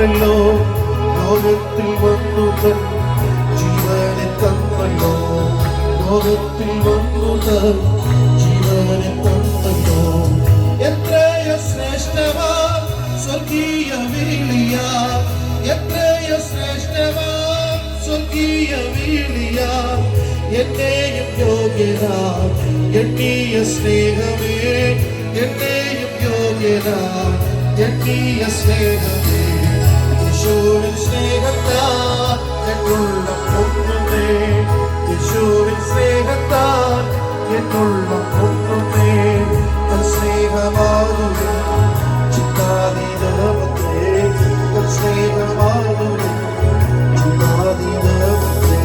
തന്നല്ലോ, ലോകത്തിൽ വന്നു തൻ ജീവനെ തന്നല്ലോ, ലോകത്തിൽ വന്നു തൻ ജീവനെ തന്നല്ലോ. എത്രയോ ശ്രേഷ്ഠമാ സ്വർഗീയ വിളിയ, എത്രയോ ശ്രേഷ്ഠമാ സ്വർഗീയ വിളിയ. എന്നെയും യോഗ്യനാ എണ്ണിയ സ്നേഹമേ, എന്നെയും യോഗ്യനാ എണ്ണിയ സ്നേഹമേ. യേശുവിൻ സ്നേഹത്താൽ എന്നുള്ള ഒന്നുമേ, യേശുവിൻ സ്നേഹത്താൽ എന്നുള്ള ഒന്നുമേ. തൻ സ്നേഹമാകുന്നു ചിത്താതീതമത്രേ, തൻ സ്നേഹമാകുന്നു ചിത്താതീതമത്രേ.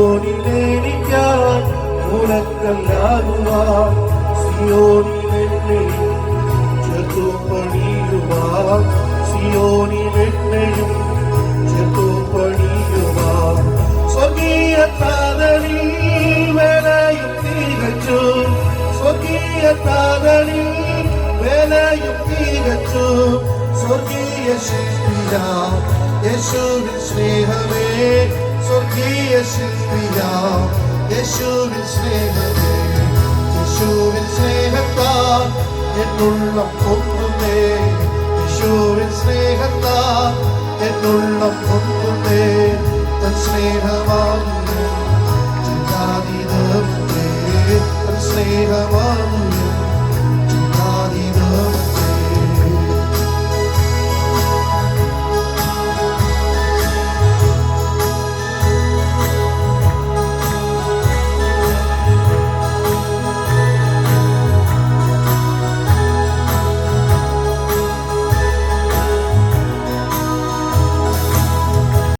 സിയോനിലെനിക്കാൻ മുലക്കല്ലാകുവാൻ, സിയോനിലെന്നെയും ചേർത്തു പണിയുവാൻ, സിയോനിലെന്നെയും ചേർത്തു പണിയുവാൻ. സ്വർഗീയ താതനിൽ വേലയും തികച്ചു, സ്വർഗീയ താതനിൽ വേലയും തികച്ചു. സ്വർഗീയ ശില്പിയാ യേശുവിൻ സ്നേഹമേ, സ്വർഗീയ ശില്പിയാ യേശുവിൻ സ്നേഹമേ. യേശുവിൻ സ്നേഹത്താൽ എന്നുള്ളം പൊങ്ങുന്നേ, യേശുവിൻ സ്നേഹത്താൽ എന്നുള്ളം